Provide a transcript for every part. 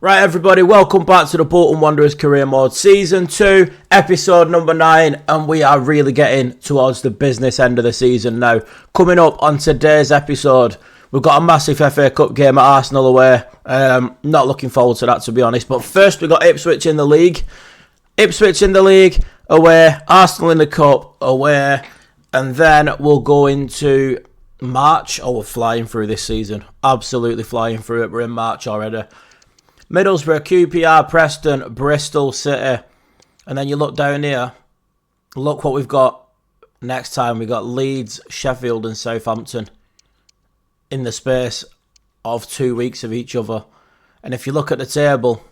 Right, everybody, welcome back to the Bolton Wanderers Career Mode Season 2, Episode number 9, and we are really getting towards the business end of the season now. Coming up on today's episode, we've got a massive FA Cup game at Arsenal away. Not looking forward to that, to be honest. But first, we've got Ipswich in the league. Ipswich in the league, away. Arsenal in the Cup, away. And then we'll go into March. Oh, we're flying through this season. Absolutely flying through it. We're in March already. Middlesbrough, QPR, Preston, Bristol, City. And then you look down here. Look what we've got next time. We've got Leeds, Sheffield and Southampton in the space of 2 weeks of each other. And if you look at the table,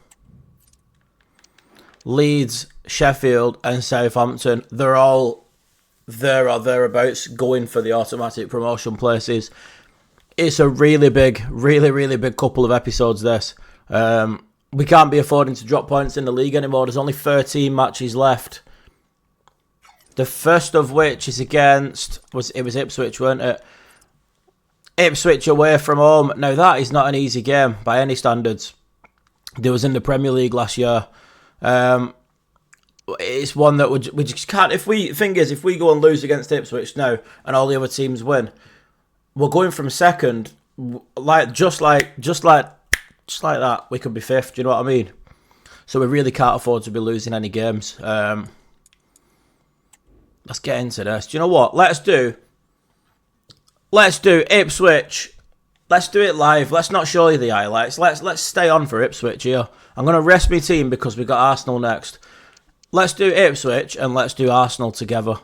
Leeds, Sheffield and Southampton, they're all there or thereabouts going for the automatic promotion places. It's a really big couple of episodes, this. We can't be affording to drop points in the league anymore. There's only 13 matches left. The first of which is against was Ipswich, weren't it? Ipswich away from home. Now that is not an easy game by any standards. They was in the Premier League last year. It's one that we just can't. If we go and lose against Ipswich now and all the other teams win, we're going from second, just like that, we could be fifth. Do you know what I mean? So we really can't afford to be losing any games. Let's get into this. Do you know what? Let's do Ipswich. Let's do it live. Let's not show you the highlights. Let's stay on for Ipswich here. I'm going to rest my team because we got Arsenal next. Let's do Ipswich and let's do Arsenal together.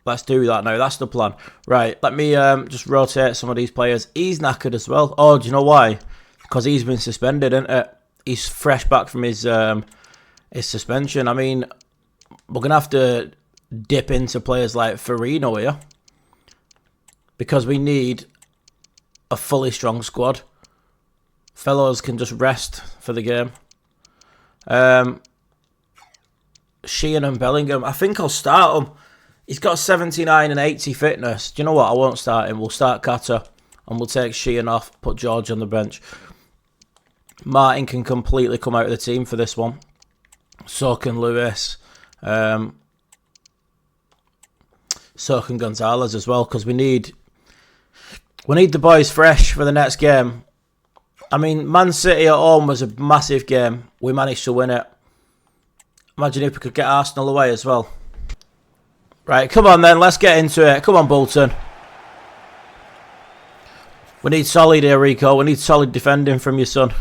Let's do that now. That's the plan. Right, let me just rotate some of these players. He's knackered as well. Oh, do you know why? Because he's been suspended, isn't it? He's fresh back from his suspension. I mean, we're going to have to dip into players like Farino here. Because we need a fully strong squad. Fellows can just rest for the game. Sheehan and Bellingham. I think I'll start him. He's got 79 and 80 fitness. Do you know what? I won't start him. We'll start Kata. And we'll take Sheehan off. Put George on the bench. Martin can completely come out of the team for this one. So can Lewis. So can Gonzalez as well. Because we need the boys fresh for the next game. I mean, Man City at home was a massive game. We managed to win it. Imagine if we could get Arsenal away as well. Right, come on then. Let's get into it. Come on, Bolton. We need solid here, Rico. We need solid defending from your son.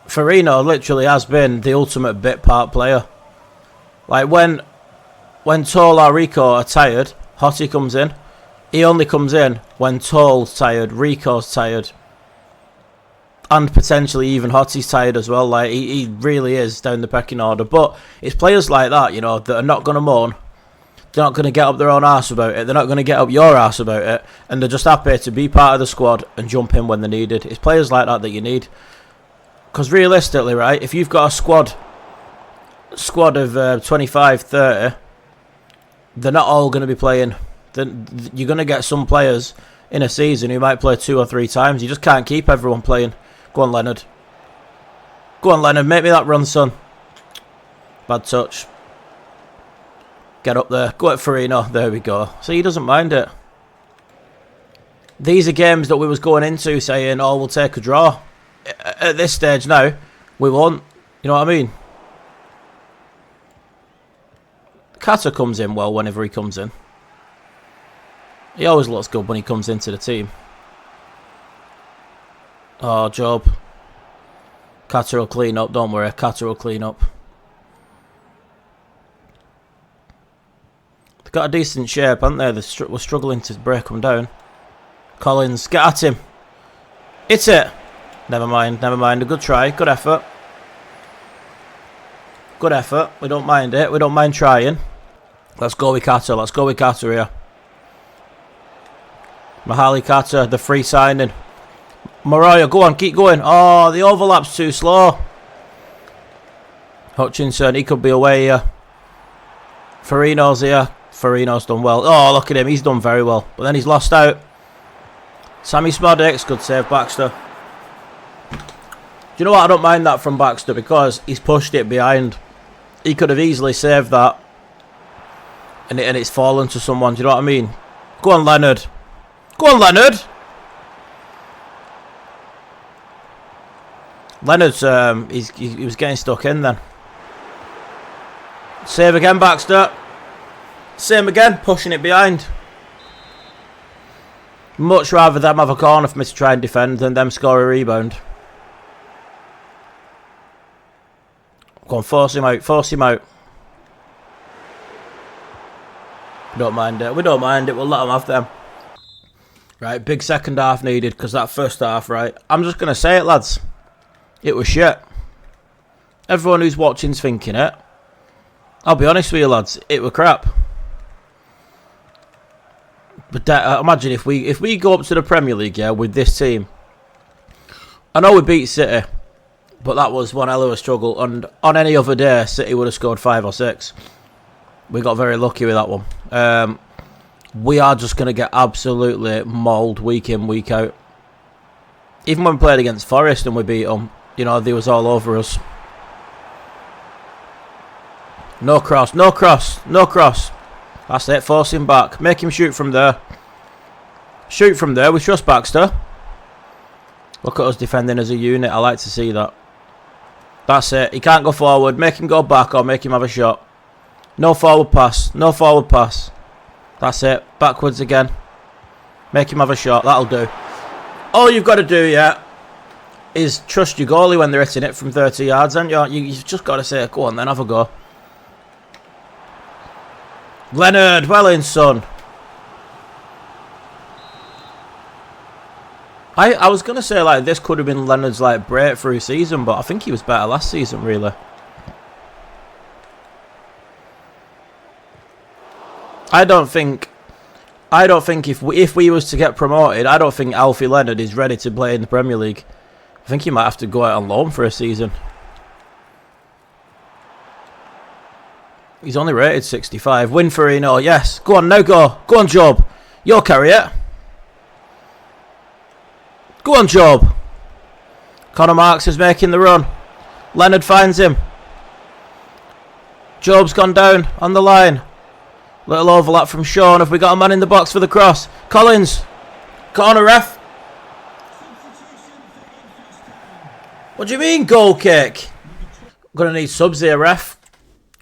Farino literally has been the ultimate bit part player. Like when Toll or Rico are tired, Hottie comes in. He only comes in when Toll's tired, Rico's tired. And potentially even Hottie's tired as well. Like he really is down the pecking order. But it's players like that, you know, that are not going to moan. They're not going to get up their own arse about it. They're not going to get up your arse about it. And they're just happy to be part of the squad and jump in when they're needed. It's players like that you need. Because realistically, right, if you've got a squad of 25, 30, they're not all going to be playing. You're going to get some players in a season who might play 2 or 3 times. You just can't keep everyone playing. Go on, Leonard. Go on, Leonard. Make me that run, son. Bad touch. Get up there. Go at Farino. There we go. So he doesn't mind it. These are games that we was going into saying, oh, we'll take a draw. At this stage now, we won't. You know what I mean? Kata comes in well whenever he comes in. He always looks good when he comes into the team. Oh, Job. Kata will clean up, don't worry. Kata will clean up. They've got a decent shape, haven't they? We're struggling to break them down. Collins, get at him. Hit it. Never mind. A good try. Good effort. Good effort. We don't mind it. We don't mind trying. Let's go with Kata. Let's go with Kata here. Mahali Kata, the free signing. Mariah, go on, keep going. Oh, the overlap's too slow. Hutchinson, he could be away here. Farino's here. Farino's done well. Oh, look at him. He's done very well. But then he's lost out. Sammy Smodix. Good save, Baxter. you know what? I don't mind that from Baxter because he's pushed it behind. He could have easily saved that. And it's fallen to someone. Do you know what I mean? Go on, Leonard. Go on, Leonard. Leonard's, he was getting stuck in then. Save again, Baxter. Same again, pushing it behind. Much rather them have a corner for me to try and defend than them score a rebound. Go on, force him out, force him out. We don't mind it, we'll let them have them. Right, big second half needed because that first half, right, I'm just going to say it, lads. It was shit. Everyone who's watching's thinking it. I'll be honest with you, lads, it were crap. But imagine if we go up to the Premier League, yeah, with this team. I know we beat City, but that was one hell of a struggle. And on any other day, City would have scored 5 or 6. We got very lucky with that one. We are just going to get absolutely mauled week in, week out. Even when we played against Forest and we beat them, you know, they was all over us. No cross, no cross, no cross. That's it, force him back. Make him shoot from there. Shoot from there, we trust Baxter. Look at us defending as a unit, I like to see that. That's it, he can't go forward. Make him go back or make him have a shot. No forward pass, no forward pass. That's it, backwards again. Make him have a shot, that'll do. All you've got to do, yeah, is trust your goalie when they're hitting it from 30 yards, haven't you? You've just got to say, go on then, have a go. Leonard, well in, son. I was going to say, like, this could have been Leonard's, like, breakthrough season, but I think he was better last season, really. I don't think if we was to get promoted, I don't think Alfie Leonard is ready to play in the Premier League. I think he might have to go out on loan for a season. He's only rated 65. Win for Eno, yes. Go on, now go. Go on, Job. You'll carry it. Go on, Job. Connor Marks is making the run. Leonard finds him. Job's gone down on the line. Little overlap from Sean. Have we got a man in the box for the cross? Collins. Corner, ref. What do you mean, goal kick? We're going to need subs here, ref.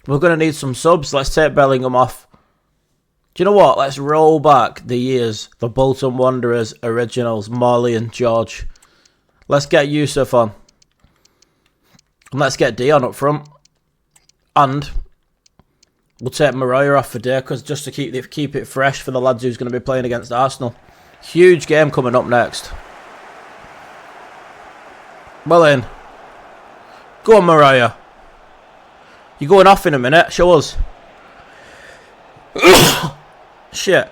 We're going to need some subs. Let's take Bellingham off. Do you know what? Let's roll back the years. The Bolton Wanderers originals, Morley and George. Let's get Yusuf on. And let's get Dion up front. And we'll take Mariah off for day, because just to keep it fresh for the lads who's going to be playing against Arsenal. Huge game coming up next. Well in. Go on, Mariah. You're going off in a minute. Show us. Shit.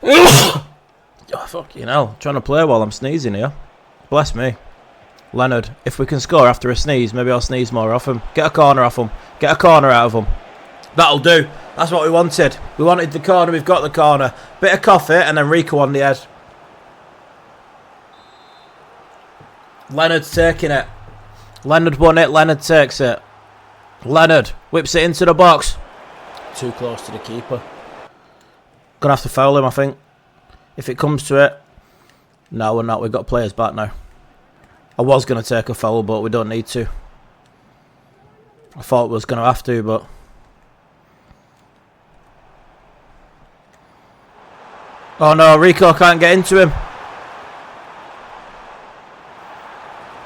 Oh, fucking hell. Trying to play while I'm sneezing here. Bless me. Leonard, if we can score after a sneeze, maybe I'll sneeze more off him. Get a corner off him. Get a corner out of him. That'll do. That's what we wanted. We wanted the corner. We've got the corner. Bit of coffee and then Rico on the head. Leonard's taking it. Leonard won it. Leonard takes it. Leonard whips it into the box. Too close to the keeper. Gonna have to foul him, I think. If it comes to it. No, we're not. We've got players back now. I was going to take a foul, but we don't need to. I thought we was going to have to, but... Oh no, Rico can't get into him.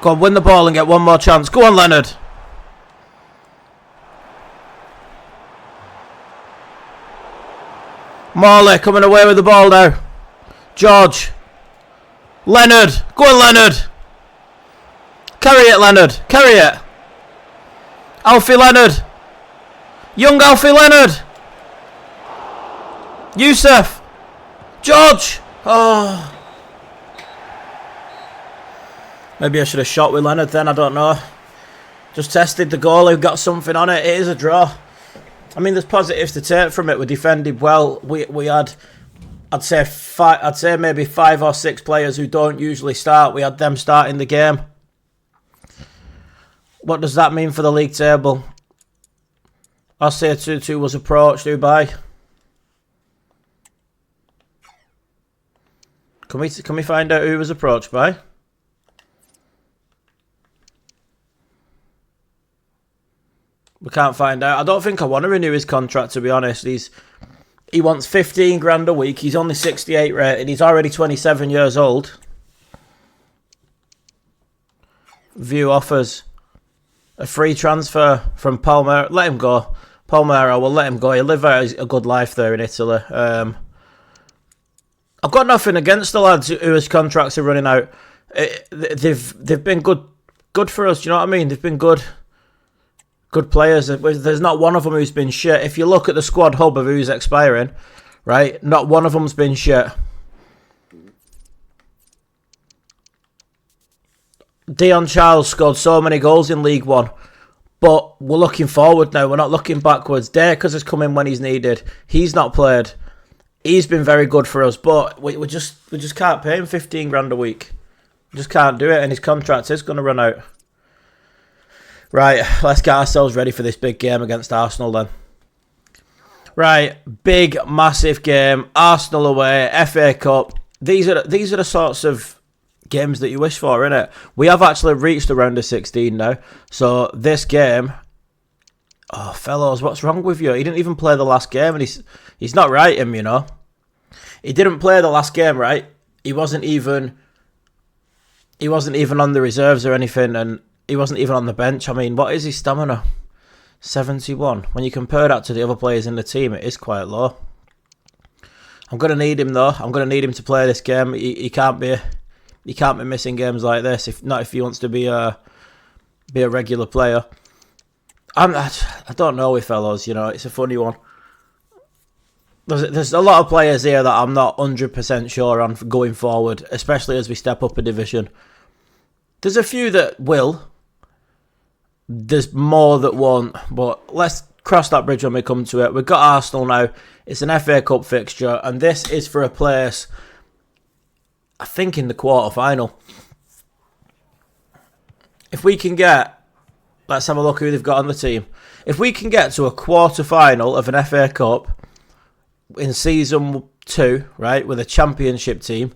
Go on, win the ball and get one more chance. Go on, Leonard. Morley coming away with the ball now. George. Leonard. Go on, Leonard. Carry it, Leonard. Carry it. Alfie Leonard. Young Alfie Leonard. Yusuf. George. Oh. Maybe I should have shot with Leonard then. I don't know. Just tested the goal. We've got something on it. It is a draw. I mean, there's positives to take from it. We defended well. We had I'd say maybe 5 or 6 players who don't usually start. We had them starting the game. What does that mean for the league table? I'll say 2-2 was approached. Dubai. Can we find out who was approached by? We can't find out. I don't think I want to renew his contract, to be honest. He wants 15 grand a week. He's only 68 rated. He's already 27 years old. View offers a free transfer from Palmero. Let him go. Palmero, we'll let him go. He'll live out a good life there in Italy. I've got nothing against the lads whose contracts are running out. They've been good for us. Do you know what I mean? They've been good players. There's not one of them who's been shit. If you look at the squad hub of who's expiring, right, not one of them's been shit. Dion Charles scored so many goals in League One, but we're looking forward now. We're not looking backwards. Dakers has come in when he's needed. He's not played. He's been very good for us, but we just can't pay him 15 grand a week. We just can't do it, and his contract is going to run out. Right, let's get ourselves ready for this big game against Arsenal then. Right, big, massive game. Arsenal away, FA Cup. These are the sorts of games that you wish for, innit? We have actually reached the round of 16 now. So this game... Oh, fellows, what's wrong with you? He didn't even play the last game, and he's not right, him, you know. He didn't play the last game, right? He wasn't even on the reserves or anything, and he wasn't even on the bench. I mean, what is his stamina? 71. When you compare that to the other players in the team, it is quite low. I'm going to need him, though. I'm going to need him to play this game. He can't be missing games like this, if he wants to be a regular player. I don't know with fellows, you know, it's a funny one. There's a lot of players here that I'm not 100% sure on going forward, especially as we step up a division. There's a few that will. There's more that won't, but let's cross that bridge when we come to it. We've got Arsenal now. It's an FA Cup fixture, and this is for a place, I think, in the quarter-final. If we can get... Let's have a look who they've got on the team. If we can get to a quarter-final of an FA Cup in Season 2, right, with a championship team,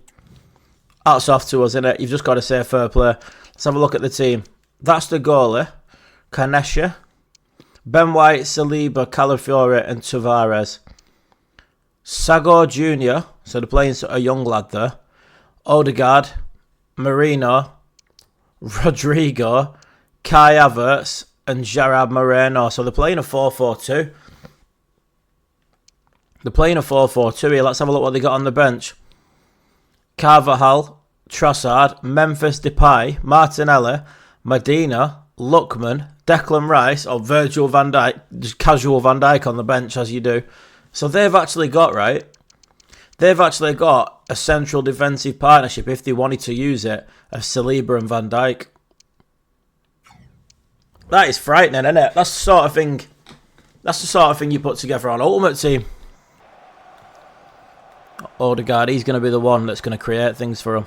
that's off to us, innit? You've just got to say fair play. Let's have a look at the team. That's the goalie. Canesha, Ben White, Saliba, Calafiore and Tavares. Sago Jr., so they're playing a young lad there. Odegaard, Marino, Rodrigo, Kai Havertz and Gerard Moreno. So they're playing a 4-4-2. They're playing a 4-4-2 here. Let's have a look what they got on the bench. Carvajal, Trossard, Memphis Depay, Martinelli, Medina, Lookman, Declan Rice, or Virgil van Dijk, just casual Van Dijk on the bench as you do. So they've actually got, right, they've actually got a central defensive partnership, if they wanted to use it, of Saliba and Van Dijk. That is frightening, isn't it? That's the sort of thing you put together on Ultimate Team. Odegaard, he's going to be the one that's going to create things for him.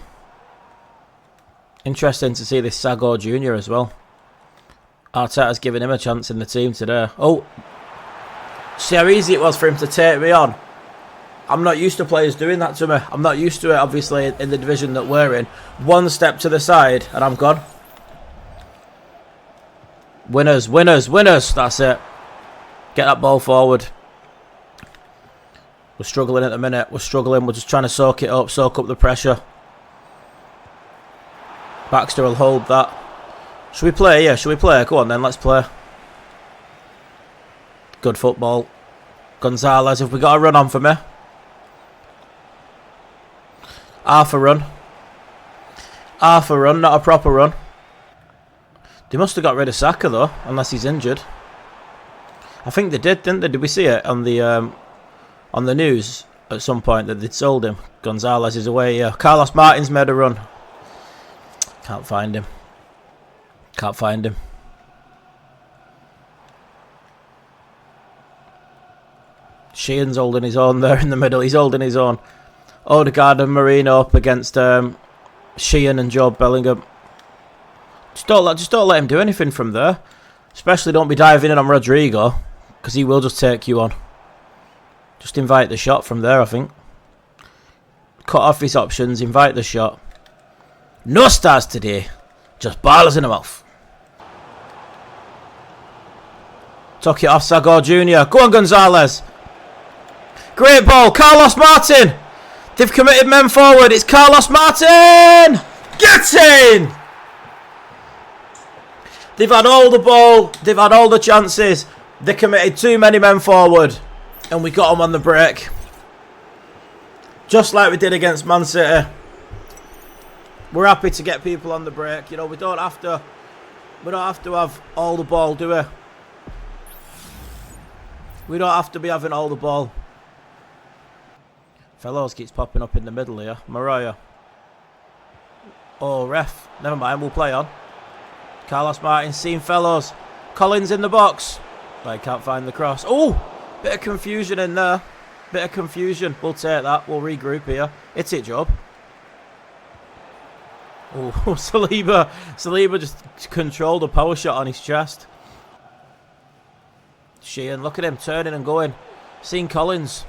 Interesting to see this Sago Jr. as well. Arteta's giving him a chance in the team today. Oh, see how easy it was for him to take me on. I'm not used to players doing that to me. I'm not used to it, obviously, in the division that we're in. One step to the side, and I'm gone. Winners, winners, winners. That's it. Get that ball forward. We're struggling at the minute. We're struggling. We're just trying to soak up the pressure. Baxter will hold that. Should we play? Yeah, should we play? Go on then, let's play. Good football. Gonzalez, have we got a run on for me? Half a run. Half a run, not a proper run. They must have got rid of Saka though, unless he's injured. I think they did, didn't they? Did we see it on the news at some point that they'd sold him? Gonzalez is away, yeah. Carlos Martin's made a run. Can't find him. Can't find him. Sheehan's holding his own there in the middle. He's holding his own. Odegaard and Marino up against Sheehan and Joe Bellingham. Just don't let him do anything from there. Especially don't be diving in on Rodrigo, because he will just take you on. Just invite the shot from there, I think. Cut off his options, invite the shot. No stars today. Just ballers in the mouth. Took it off Sago Jr. Go on, Gonzalez. Great ball. Carlos Martin. They've committed men forward. It's Carlos Martin. Get in. They've had all the ball. They've had all the chances. They committed too many men forward. And we got them on the break. Just like we did against Man City. We're happy to get people on the break. You know, we don't have to have all the ball, do we? We don't have to be having all the ball. Fellows keeps popping up in the middle here. Mariah. Oh, ref. Never mind, we'll play on. Carlos Martin seen Fellows. Collins in the box. I can't find the cross. Oh, bit of confusion in there. Bit of confusion. We'll take that. We'll regroup here. It's it, Job. Oh, Saliba. Saliba just controlled a power shot on his chest. Sheehan, look at him turning and going. Seen Collins.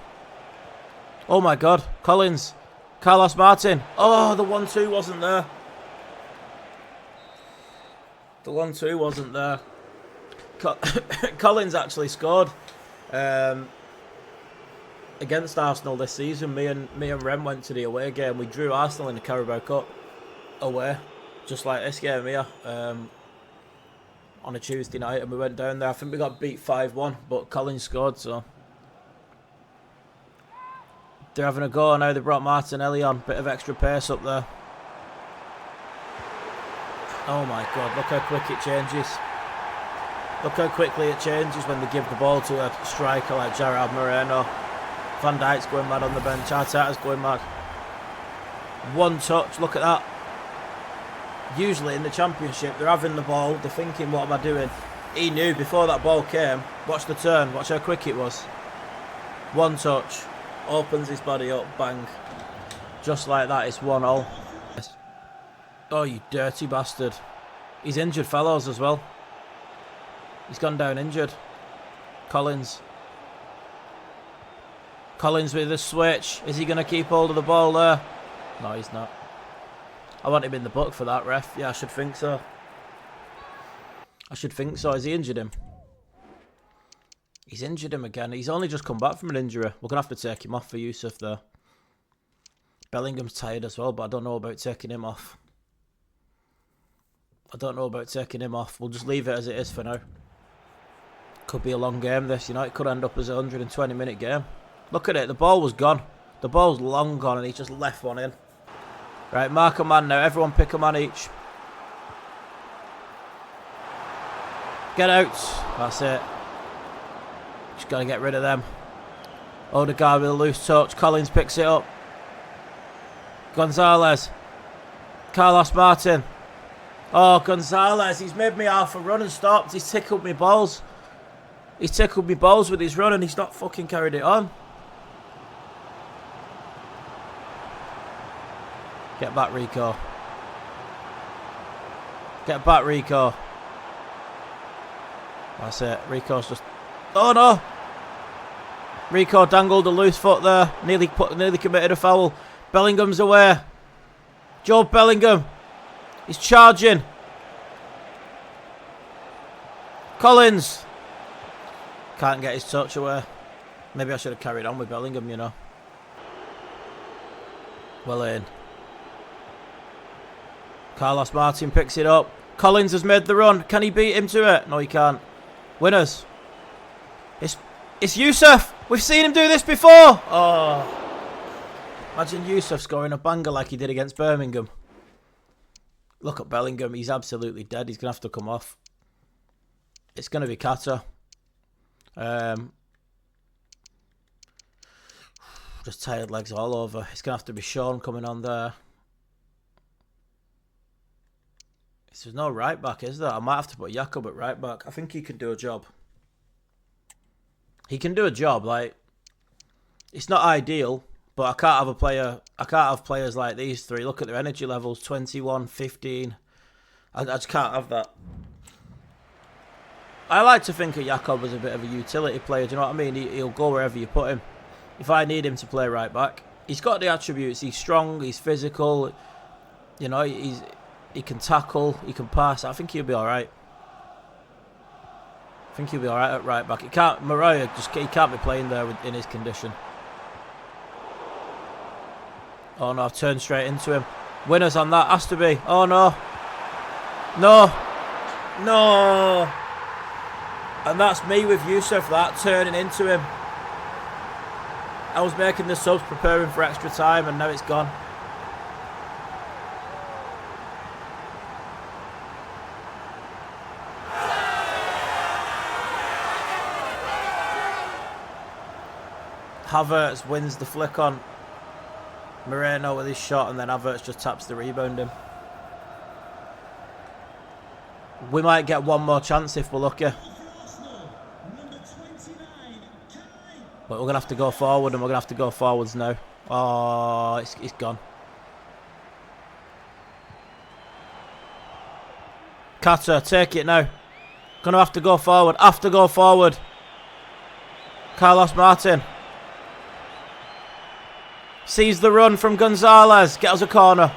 Oh my God. Collins. Carlos Martin. Oh, the 1-2 wasn't there. The 1-2 wasn't there. Collins actually scored against Arsenal this season. Me and Rem went to the away game. We drew Arsenal in the Carabao Cup away, just like this game here, on a Tuesday night, and we went down there. I think we got beat 5-1, but Collins scored, so they're having a go now. They brought Martinelli on, bit of extra pace up there. Oh my God, look how quick it changes. Look how quickly it changes when they give the ball to a striker like Gerard Moreno. Van Dijk's going mad on the bench. Arteta's going mad. One touch, look at that. Usually in the Championship, they're having the ball, they're thinking, what am I doing? He knew before that ball came. Watch the turn, watch how quick it was. One touch, opens his body up, bang. Just like that, it's 1-0. Oh, you dirty bastard. He's injured Fellows as well. He's gone down injured. Collins. Collins with the switch. Is he going to keep hold of the ball there? No, he's not. I want him in the book for that, ref. Yeah, I should think so. I should think so. Has he injured him? He's injured him again. He's only just come back from an injury. We're going to have to take him off for Yusuf there. Bellingham's tired as well, but I don't know about taking him off. We'll just leave it as it is for now. Could be a long game this, you know. It could end up as a 120-minute game. Look at it. The ball was gone. The ball's long gone and he just left one in. Right, mark a man now. Everyone pick a man each. Get out. That's it. Just got to get rid of them. Odegaard with a loose touch. Collins picks it up. Gonzalez. Carlos Martin. Oh, Gonzalez. He's made me half a run and stopped. He's tickled me balls. He's tickled me balls with his run and he's not fucking carried it on. Get back, Rico. Get back, Rico. That's it. Rico's just... Oh, no! Rico dangled a loose foot there. Nearly committed a foul. Bellingham's away. Joe Bellingham. He's charging. Collins. Can't get his touch away. Maybe I should have carried on with Bellingham, you know. Well in. Carlos Martin picks it up. Collins has made the run. Can he beat him to it? No, he can't. Winners. It's Yusuf. We've seen him do this before. Oh. Imagine Yusuf scoring a banger like he did against Birmingham. Look at Bellingham. He's absolutely dead. He's going to have to come off. It's going to be Kata. Just tired legs all over. It's going to have to be Sean coming on there. There's no right back, is there? I might have to put Jakob at right back. I think he can do a job. He can do a job. Like, it's not ideal, But I can't have a player. I can't have players like these three. Look at their energy levels: 21, 15. I just can't have that. I like to think of Jakob as a bit of a utility player. Do you know what I mean? He'll go wherever you put him. If I need him to play right back, he's got the attributes. He's strong. He's physical. You know, he can tackle. He can pass. I think he'll be all right. I think he'll be all right at right back. He can't. Mariah he can't be playing there in his condition. Oh no! I've turned straight into him. Winners on that has to be. Oh no! No! No! And that's me with Yusuf, that turning into him. I was making the subs, preparing for extra time, and now it's gone. Havertz wins the flick on. Moreno with his shot, and then Havertz just taps the rebound in. We might get one more chance if we're lucky. But we're going to have to go forward, and we're going to have to go forwards now. Oh, it's gone. Carter, take it now. Going to have to go forward. Have to go forward. Carlos Martin. Sees the run from Gonzalez. Get us a corner.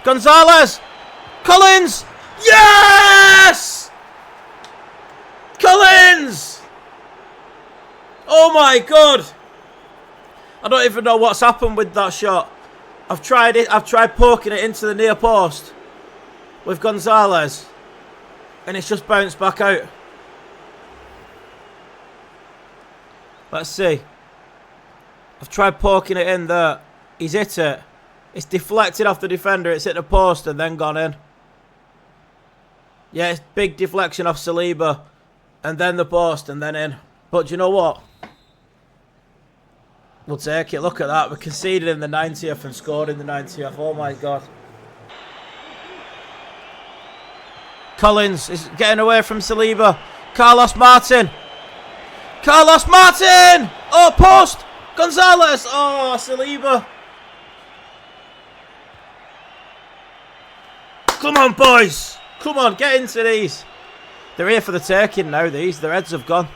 Gonzalez! Collins! Yes! Collins! Oh my God! I don't even know what's happened with that shot. I've tried it. I've tried poking it into the near post with Gonzalez, and it's just bounced back out. Let's see. I've tried poking it in there. He's hit it. It's deflected off the defender. It's hit the post and then gone in. Yeah, it's big deflection off Saliba, and then the post and then in. But do you know what? We'll take it. Look at that. We conceded in the 90th and scored in the 90th. Oh my God. Collins is getting away from Saliba. Carlos Martin. Carlos Martin! Oh, post! Gonzalez! Oh, Saliba. Come on, boys. Come on, get into these. They're here for the taking now, these. Their heads have gone.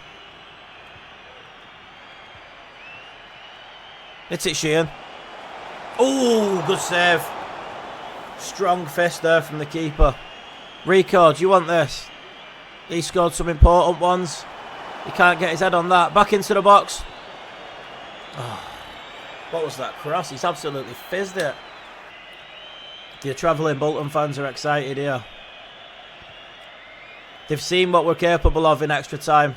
It's it, Sheehan. Oh, good save. Strong fist there from the keeper. Rico, do you want this? He scored some important ones. He can't get his head on that. Back into the box. Oh, what was that cross? He's absolutely fizzed it. The travelling Bolton fans are excited here. They've seen what we're capable of in extra time.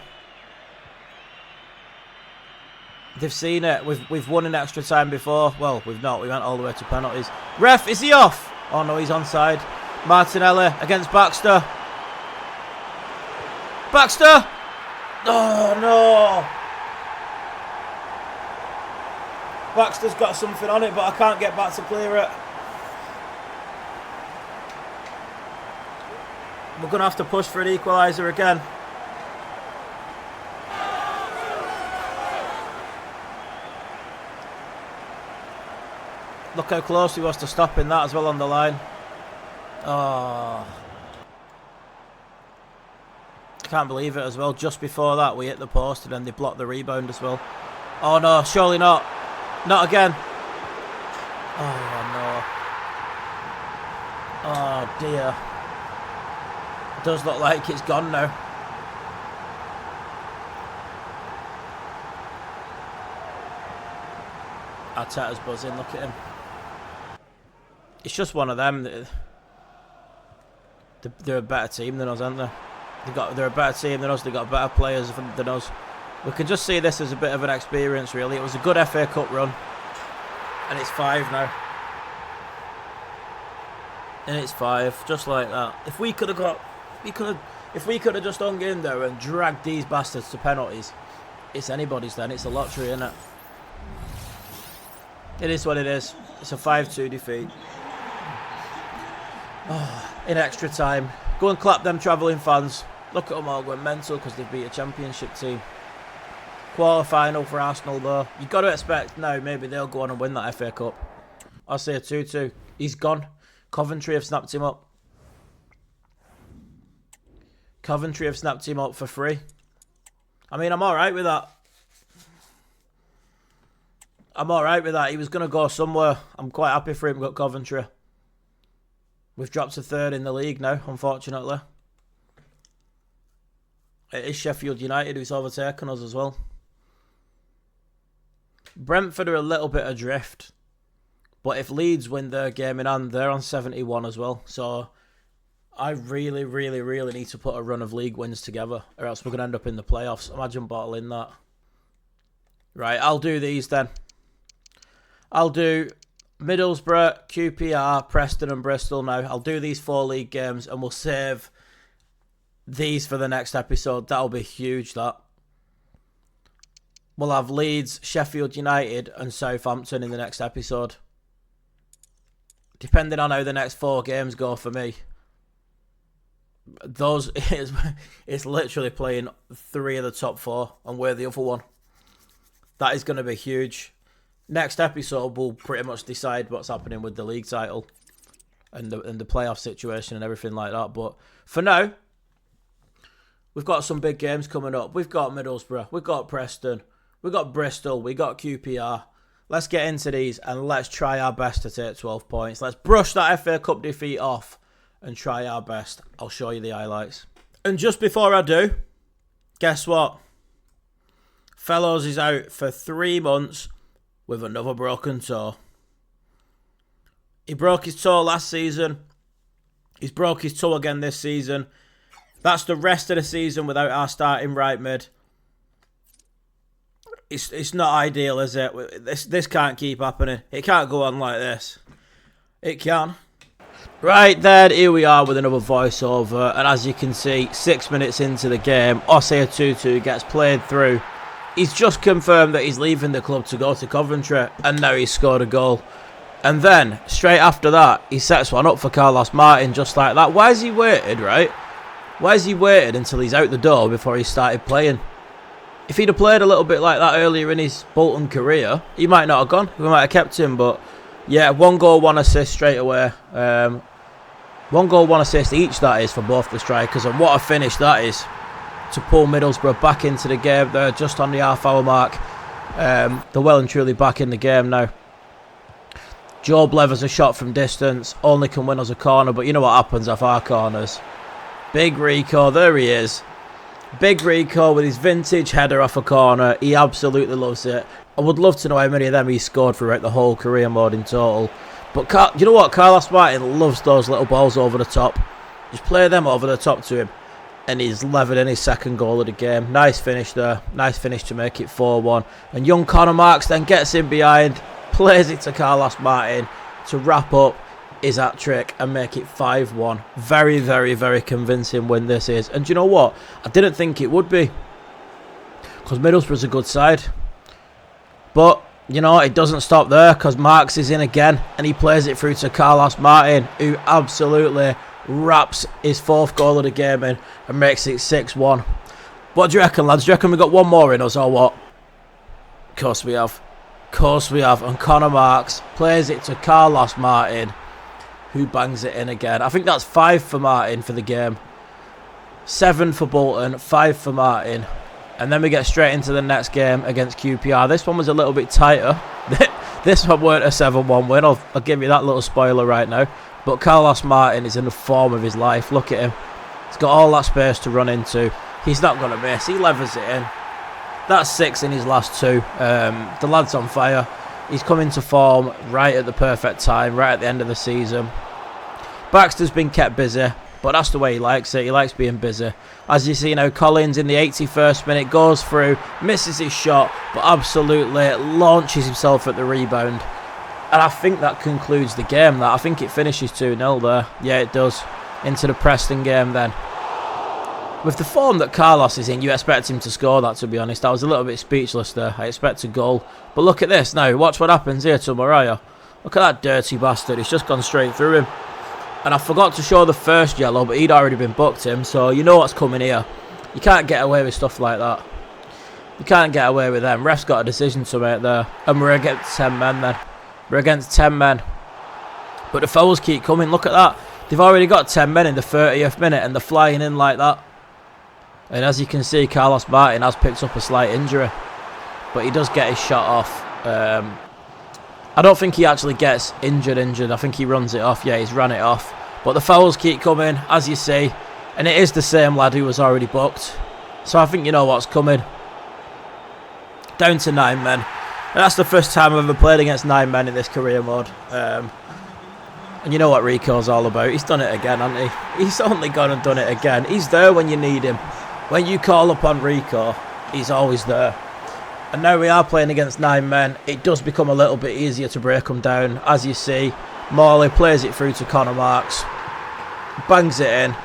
They've seen it. We've won in extra time before. Well, we've not. We went all the way to penalties. Ref, is he off? Oh no, he's onside. Martinelli against Baxter. Baxter! Oh no! Baxter's got something on it, but I can't get back to clear it. We're going to have to push for an equaliser again. Look how close he was to stopping that as well on the line. Oh. I can't believe it as well. Just before that, we hit the post and then they blocked the rebound as well. Oh no, surely not. Not again. Oh no. Oh dear. It does look like it's gone now. Arteta's buzzing, look at him. It's just one of them. They're a better team than us, aren't they? They're a better team than us. They've got better players than us. We can just see this as a bit of an experience, really. It was a good FA Cup run, and it's 5 now. And it's 5, just like that. If we could have just hung in there and dragged these bastards to penalties, it's anybody's then. It's a lottery, isn't it? It is what it is. It's a 5-2 defeat. Oh, in extra time. Go and clap them travelling fans. Look at them all going mental because they've beat a championship team. Quarter-final for Arsenal, though. You've got to expect, no, maybe they'll go on and win that FA Cup. I'll say a 2-2. He's gone. Coventry have snapped him up. Coventry have snapped him up for free. I mean, I'm alright with that. I'm alright with that. He was going to go somewhere. I'm quite happy for him to go Coventry. We've dropped to third in the league now, unfortunately. It is Sheffield United who's overtaken us as well. Brentford are a little bit adrift. But if Leeds win their game in hand, they're on 71 as well. So I really, really, really need to put a run of league wins together, or else we're going to end up in the playoffs. Imagine bottling that. Right, I'll do these then. I'll do Middlesbrough, QPR, Preston and Bristol now. I'll do these 4 league games and we'll save these for the next episode. That'll be huge, that. We'll have Leeds, Sheffield United and Southampton in the next episode. Depending on how the next 4 games go for me. Those it's literally playing 3 of the top 4 and we're the other one. That is going to be huge. Next episode will pretty much decide what's happening with the league title and the playoff situation and everything like that. But for now, we've got some big games coming up. We've got Middlesbrough, we've got Preston, we've got Bristol, we've got QPR. Let's get into these and let's try our best to take 12 points. Let's brush that FA Cup defeat off and try our best. I'll show you the highlights. And just before I do, guess what? Fellows is out for 3 months with another broken toe. He broke his toe last season. He's broke his toe again this season. That's the rest of the season without our starting right mid. It's not ideal, is it? This can't keep happening. It can't go on like this. It can. Right then, here we are with another voiceover. And as you can see, 6 minutes into the game, Osei 2-2 gets played through. He's just confirmed that he's leaving the club to go to Coventry. And now he's scored a goal. And then, straight after that, he sets one up for Carlos Martin just like that. Why has he waited, right? Why has he waited until he's out the door before he started playing? If he'd have played a little bit like that earlier in his Bolton career, he might not have gone. We might have kept him, but yeah, 1 goal, 1 assist straight away. 1 goal, 1 assist each, that is, for both the strikers. And what a finish that is to pull Middlesbrough back into the game. They're just on the half-hour mark. They're well and truly back in the game now. Joe Blevers a shot from distance. Only can win us a corner, but you know what happens off our corners. Big Rico, there he is. Big Rico with his vintage header off a corner. He absolutely loves it. I would love to know how many of them he scored throughout the whole career mode in total. But you know what? Carlos Martin loves those little balls over the top. Just play them over the top to him. And he's levered in his 2nd goal of the game. Nice finish there. Nice finish to make it 4-1. And young Connor Marks then gets in behind. Plays it to Carlos Martin to wrap up his hat-trick and make it 5-1. Very, very, very convincing win this is. And do you know what? I didn't think it would be. Because Middlesbrough's a good side. But, you know, it doesn't stop there because Marks is in again. And he plays it through to Carlos Martin, who absolutely wraps his 4th goal of the game in and makes it 6-1. What do you reckon, lads? Do you reckon we got 1 more in us or what? Of course we have. Of course we have. And Connor Marks plays it to Carlos Martin, who bangs it in again. I think that's 5 for Martin for the game. 7 for Bolton, 5 for Martin. And then we get straight into the next game against QPR. This one was a little bit tighter. This one weren't a 7-1 win. I'll give you that little spoiler right now. But Carlos Martin is in the form of his life. Look at him. He's got all that space to run into. He's not going to miss. He levers it in. That's 6 in his last 2. The lad's on fire. He's come into form right at the perfect time, right at the end of the season. Baxter's been kept busy, but that's the way he likes it. He likes being busy. As you see now, Collins in the 81st minute goes through, misses his shot, but absolutely launches himself at the rebound. And I think that concludes the game. I think it finishes 2-0 there. Yeah, it does. Into the Preston game then. With the form that Carlos is in, you expect him to score that, to be honest. I was a little bit speechless there. I expect a goal. But look at this now. Watch what happens here to Mariah. Look at that dirty bastard. He's just gone straight through him. And I forgot to show the first yellow, but he'd already been booked him. So you know what's coming here. You can't get away with stuff like that. You can't get away with them. Ref's got a decision to make there. And we're against 10 men then. We're against 10 men. But the fouls keep coming. Look at that. They've already got 10 men in the 30th minute and they're flying in like that. And as you can see, Carlos Martin has picked up a slight injury. But he does get his shot off. I don't think he actually gets injured. I think he runs it off. Yeah, he's run it off. But the fouls keep coming, as you see. And it is the same lad who was already booked. So I think you know what's coming. Down to 9 men. And that's the first time I've ever played against 9 men in this career mode. And you know what Rico's all about. He's done it again, hasn't he? He's only gone and done it again. He's there when you need him. When you call upon Rico, he's always there. And now we are playing against 9 men. It does become a little bit easier to break them down. As you see, Morley plays it through to Connor Marks. Bangs it in.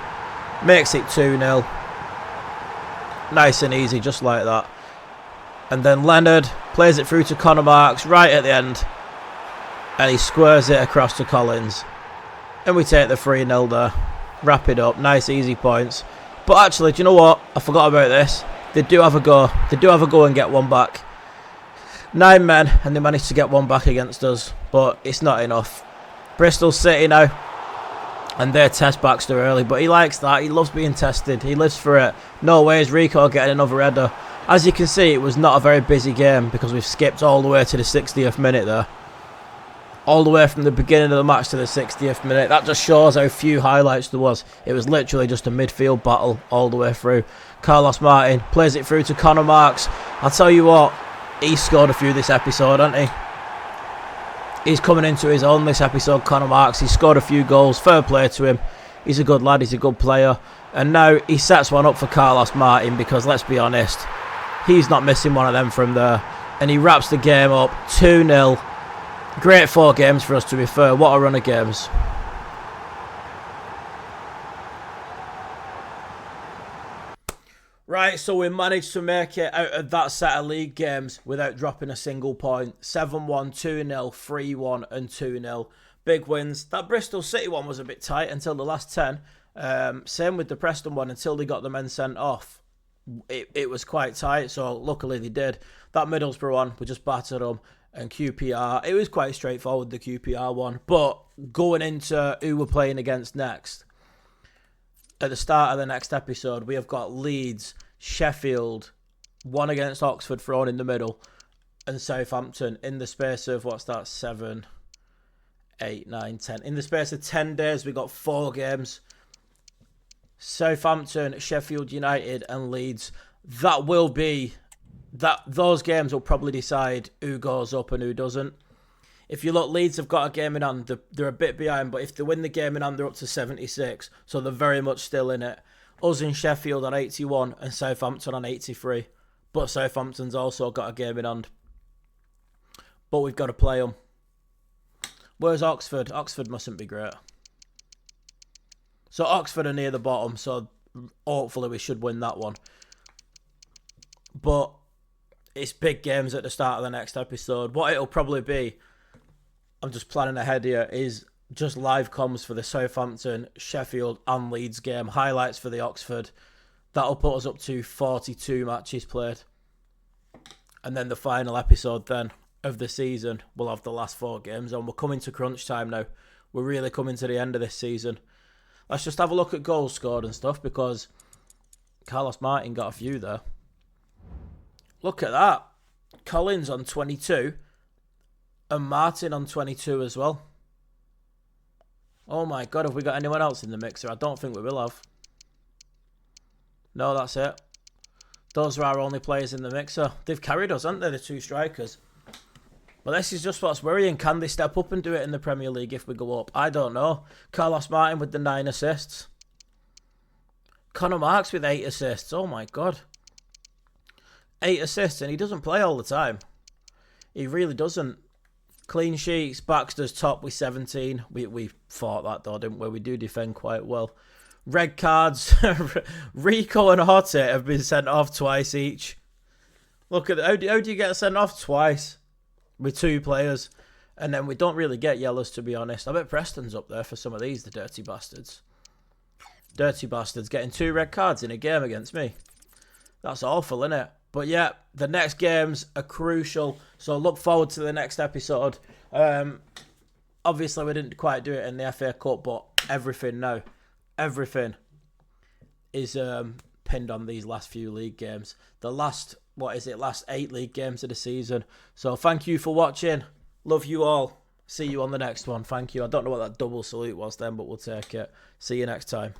Makes it 2-0. Nice and easy, just like that. And then Leonard plays it through to Connor Marks right at the end. And he squares it across to Collins. And we take the 3-0 there. Wrap it up. Nice, easy points. But actually, do you know what? I forgot about this. They do have a go. They do have a go and get one back. 9 men, and they managed to get one back against us. But it's not enough. Bristol City now. And they test Baxter early. But he likes that. He loves being tested. He lives for it. No way is Rico getting another header. As you can see, it was not a very busy game because we've skipped all the way to the 60th minute there. All the way from the beginning of the match to the 60th minute. That just shows how few highlights there was. It was literally just a midfield battle all the way through. Carlos Martin plays it through to Connor Marks. I'll tell you what, he scored a few this episode, hasn't he? He's coming into his own this episode, Connor Marks. He scored a few goals. Fair play to him. He's a good lad. He's a good player. And now he sets one up for Carlos Martin because, let's be honest, he's not missing one of them from there. And he wraps the game up 2-0. Great 4 games for us, to be fair. What a run of games. Right, so we managed to make it out of that set of league games without dropping a single point. 7-1, 2-0, 3-1 and 2-0. Big wins. That Bristol City one was a bit tight until the last 10. Same with the Preston one until they got the men sent off. It was quite tight, so luckily they did. That Middlesbrough one, we just battered them. And QPR, it was quite straightforward, the QPR one. But going into who we're playing against next, at the start of the next episode, we have got Leeds, Sheffield, one against Oxford thrown in the middle, and Southampton in the space of, what's that, 7, 8, 9, 10. In the space of 10 days, we got 4 games. Southampton, Sheffield United, and Leeds. Those games will probably decide who goes up and who doesn't. If you look, Leeds have got a game in hand. They're a bit behind, but if they win the game in hand, they're up to 76. So they're very much still in it. Us in Sheffield on 81 and Southampton on 83. But Southampton's also got a game in hand. But we've got to play them. Where's Oxford? Oxford mustn't be great. So Oxford are near the bottom, so hopefully we should win that one. But it's big games at the start of the next episode. What it'll probably be, I'm just planning ahead here, is just live comms for the Southampton, Sheffield and Leeds game. Highlights for the Oxford. That'll put us up to 42 matches played. And then the final episode then of the season, we'll have the last 4 games on. We're coming to crunch time now. We're really coming to the end of this season. Let's just have a look at goals scored and stuff, because Carlos Martin got a few there. Look at that. Collins on 22 and Martin on 22 as well. Oh my God, have we got anyone else in the mixer? I don't think we will have. No, that's it. Those are our only players in the mixer. They've carried us, haven't they, the 2 strikers? But this is just what's worrying. Can they step up and do it in the Premier League if we go up? I don't know. Carlos Martin with the 9 assists. Connor Marks with 8 assists. Oh my God. 8 assists, and he doesn't play all the time. He really doesn't. Clean sheets, Baxter's top with 17. We fought that though, didn't we? We do defend quite well. Red cards. Rico and Hotte have been sent off twice each. Look at that. How do you get sent off twice with 2 players? And then we don't really get yellows, to be honest. I bet Preston's up there for some of these, the dirty bastards. Dirty bastards getting 2 red cards in a game against me. That's awful, isn't it? But yeah, the next games are crucial, so look forward to the next episode. Obviously, we didn't quite do it in the FA Cup, but everything is pinned on these last few league games. The last 8 league games of the season. So thank you for watching. Love you all. See you on the next one. Thank you. I don't know what that double salute was then, but we'll take it. See you next time.